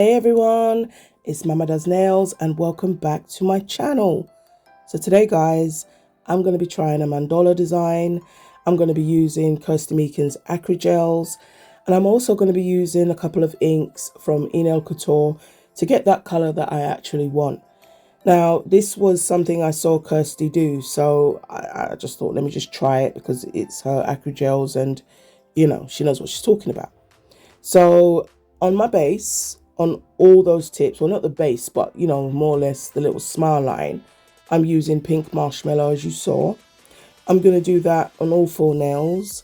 Hey everyone, it's Mama Does Nails and welcome back to my channel. So today guys, I'm going to be trying a mandola design. I'm going to be using Kirsty Meakin's Acrygels, and I'm also going to be using a couple of inks from Enailcouture to get that color that I actually want. Now this was something I saw Kirsty do, so I just thought let me just try it because it's her Acrygels and you know she knows what she's talking about. So on my base, on all those tips, well not the base, but you know, more or less the little smile line, I'm using pink marshmallow as you saw. I'm going to do that on all 4 nails,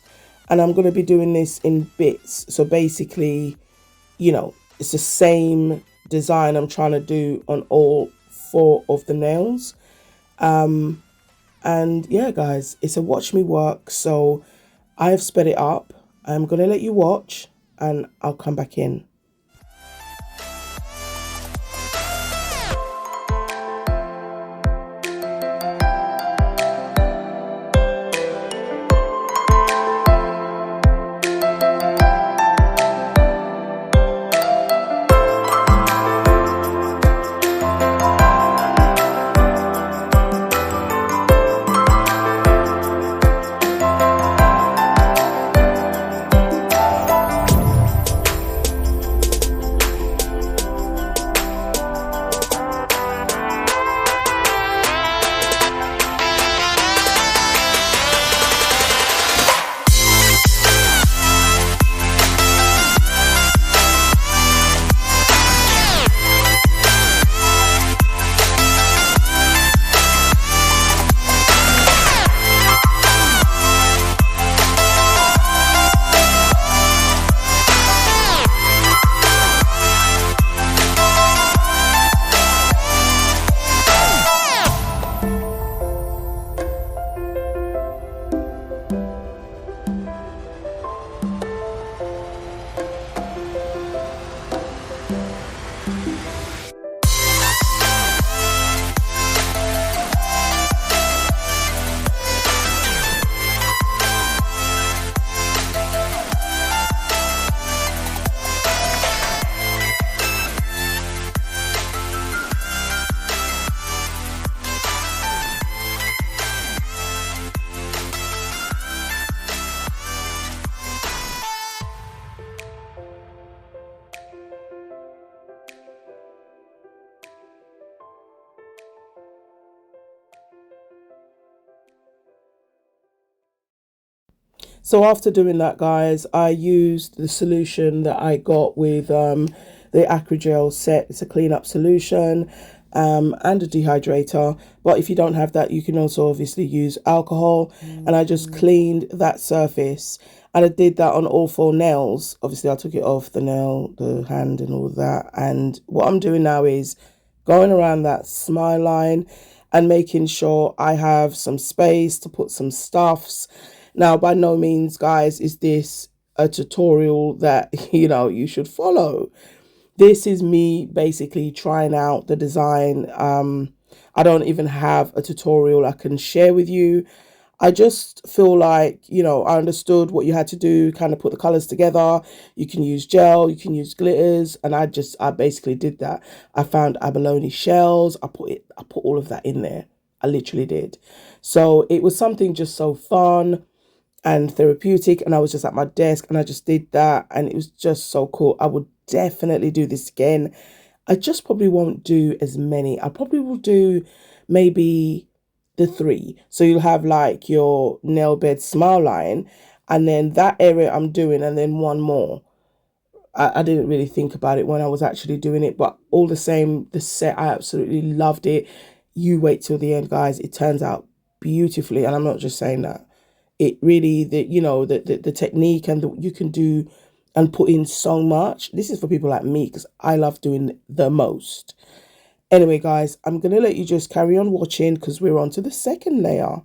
and I'm going to be doing this in bits. So basically, you know, it's the same design I'm trying to do on all 4 of the nails. And yeah guys, it's a watch me work, so I have sped it up. I'm going to let you watch and I'll come back in. So after doing that guys, I used the solution that I got with the Acrygel set. It's a clean up solution and a dehydrator, but if you don't have that you can also obviously use alcohol. And I just cleaned that surface, and I did that on all 4 nails. Obviously I took it off the nail, the hand and all that, and what I'm doing now is going around that smile line and making sure I have some space to put some stuffs. Now, by no means, guys, is this a tutorial that, you know, you should follow. This is me basically trying out the design. I don't even have a tutorial I can share with you. I just feel like, you know, I understood what you had to do, kind of put the colors together. You can use gel, you can use glitters, and I basically did that. I found abalone shells. I put all of that in there. I literally did. So it was something just so fun and therapeutic, and I was just at my desk and I just did that, and it was just so cool. I would definitely do this again. I just probably won't do as many. I probably will do maybe the 3. So you'll have like your nail bed smile line, and then that area I'm doing, and then 1 more. I didn't really think about it when I was actually doing it, but all the same, the set, I absolutely loved it. You wait till the end, guys. It turns out beautifully, and I'm not just saying that. It really, the technique and you can do and put in so much. This is for people like me because I love doing the most. Anyway, guys, I'm going to let you just carry on watching because we're on to the second layer.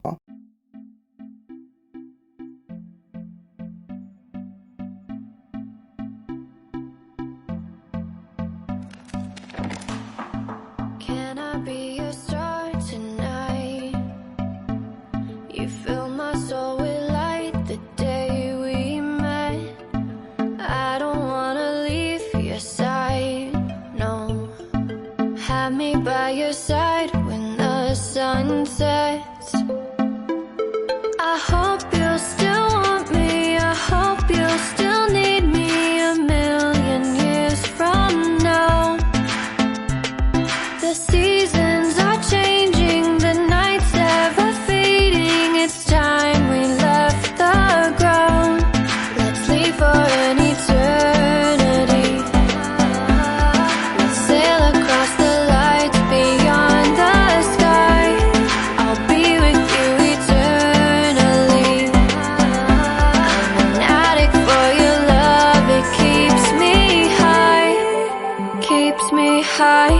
Can I be your star tonight? You fill my soul with light the day we met. I don't wanna leave your side. Have me by your side when the sun sets. I hope you'll still want me. I hope you'll still need me 1,000,000 years from now. The seasons are changing, the nights ever fading. It's time we left the ground. Let's leave for an eternity. We'll sail across the lights beyond the sky. I'll be with you eternally. I'm an addict for your love. It keeps me high, keeps me high.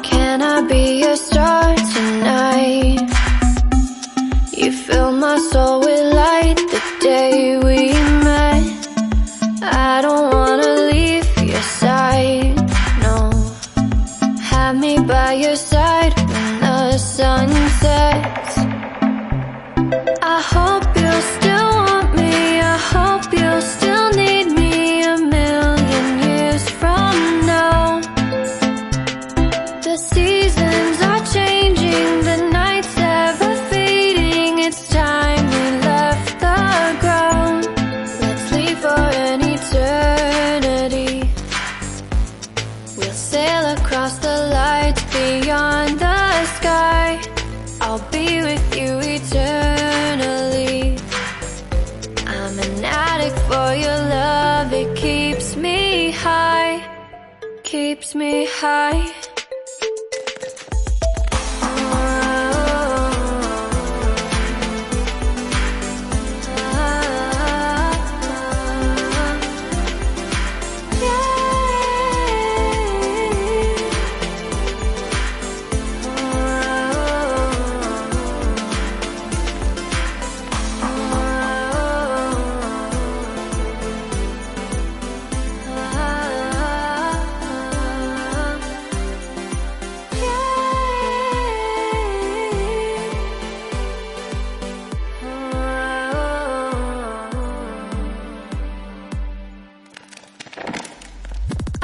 Can I be your star tonight? You fill my soul with light the day we met. I don't wanna leave your side, no. Have me by your side when the sun sets. I hope you'll still want me. I hope you'll still need me 1,000,000 years from now. The seasons are changing, the nights ever fading. It's time we left the ground. Let's leave for an eternity. We'll sail across the lights beyond the sky. I'll be with you eternally. I'm an addict for your love. It keeps me high, keeps me high.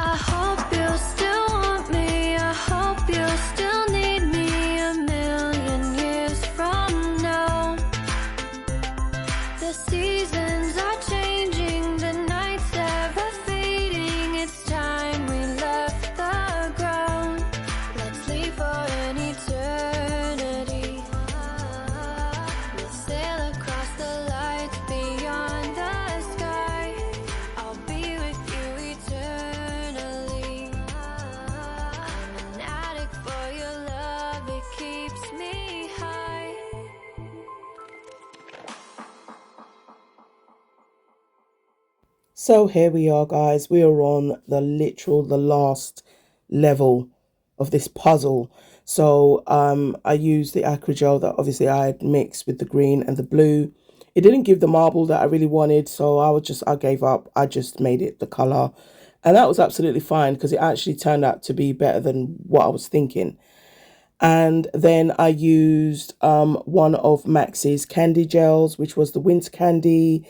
I hope you'll still want me. I hope you'll still need me 1,000,000 years from now. The seasons are changing, the nights ever fading. It's time we left the ground. Let's leave for an eternity. We'll sail across the lights beyond the sky. I'll be with you eternally. I'm an addict for your love. It keeps me high. So here we are, guys. We are on the last level of this puzzle. So I used the Acrygel that obviously I had mixed with the green and the blue. It didn't give the marble that I really wanted, so I gave up. I just made it the color, and that was absolutely fine because it actually turned out to be better than what I was thinking. And then I used one of Max's candy gels, which was the Winter Candy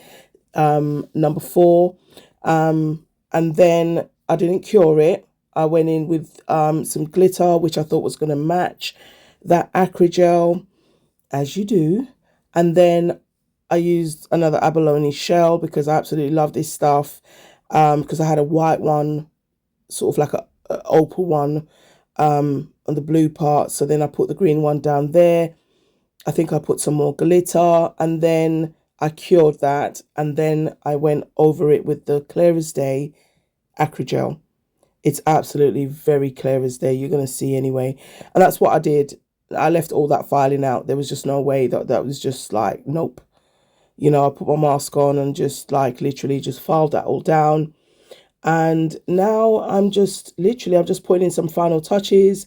number 4. And then I didn't cure it. I went in with some glitter, which I thought was going to match that Acrygel, as you do. And then I used another abalone shell because I absolutely love this stuff. Because I had a white one, sort of like a opal one, on the blue part. So then I put the green one down there. I think I put some more glitter, and then I cured that, and then I went over it with the clear as day Acrygel. It's absolutely very clear as day. You're going to see anyway. And that's what I did. I left all that filing out. There was just no way that was just like, nope. You know, I put my mask on and just like literally just filed that all down. And now I'm just putting in some final touches.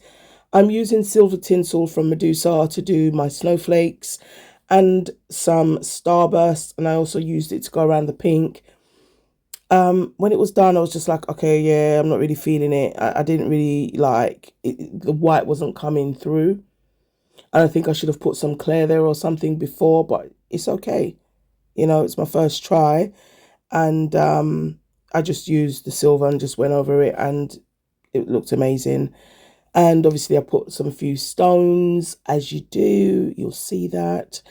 I'm using silver tinsel from Medusa to do my snowflakes and some starburst. And I also used it to go around the pink. When it was done, I was just like, okay, yeah, I'm not really feeling it. I didn't really like it, the white wasn't coming through. And I think I should have put some clear there or something before, but it's okay. You know, it's my first try. And I just used the silver and just went over it, and it looked amazing. And obviously I put some few stones, as you do, you'll see that.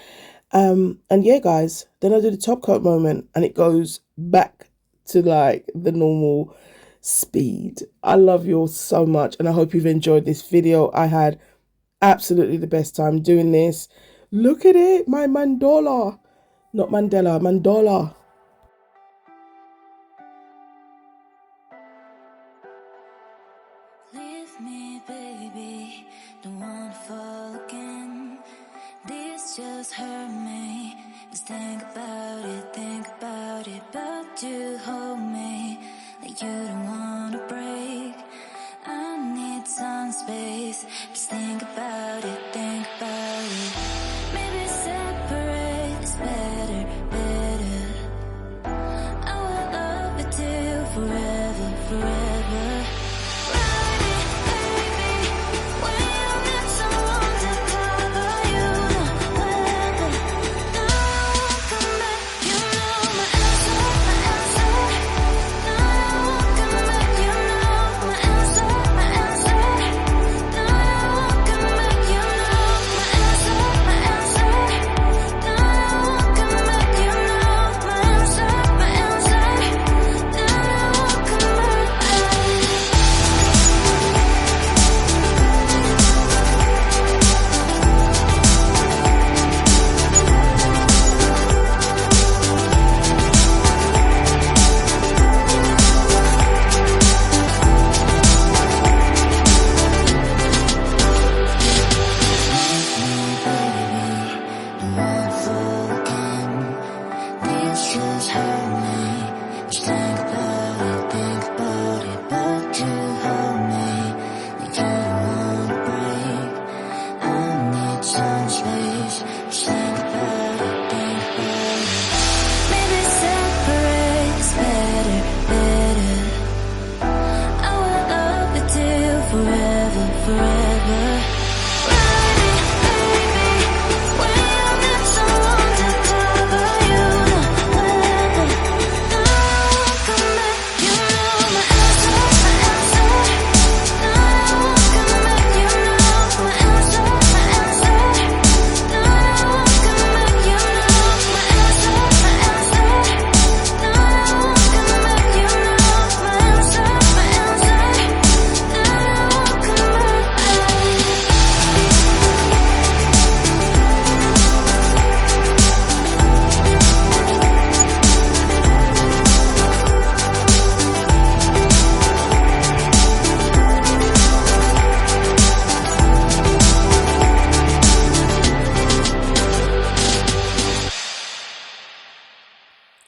And yeah, guys, then I did a top coat moment, and it goes back to like the normal speed. I love you all so much, and I hope you've enjoyed this video. I had absolutely the best time doing this. Look at it, my mandola. Not Mandela, mandola. Leave me, baby, don't wanna fall again. This just hurt me. Just think about it, but you hold me like you don't wanna break. I need some space. Just think about it, Maybe separate is better, better. I will love you till forever, forever.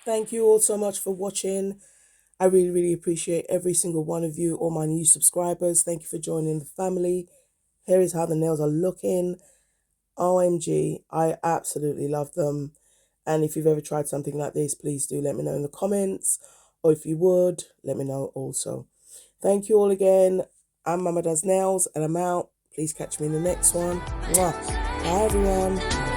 Thank you all so much for watching. I really, really appreciate every single one of you, all my new subscribers. Thank you for joining the family. Here is how the nails are looking. OMG, I absolutely love them. And if you've ever tried something like this, please do let me know in the comments. Or if you would, let me know also. Thank you all again. I'm Mama Does Nails, and I'm out. Please catch me in the next one. Mwah. Bye, everyone.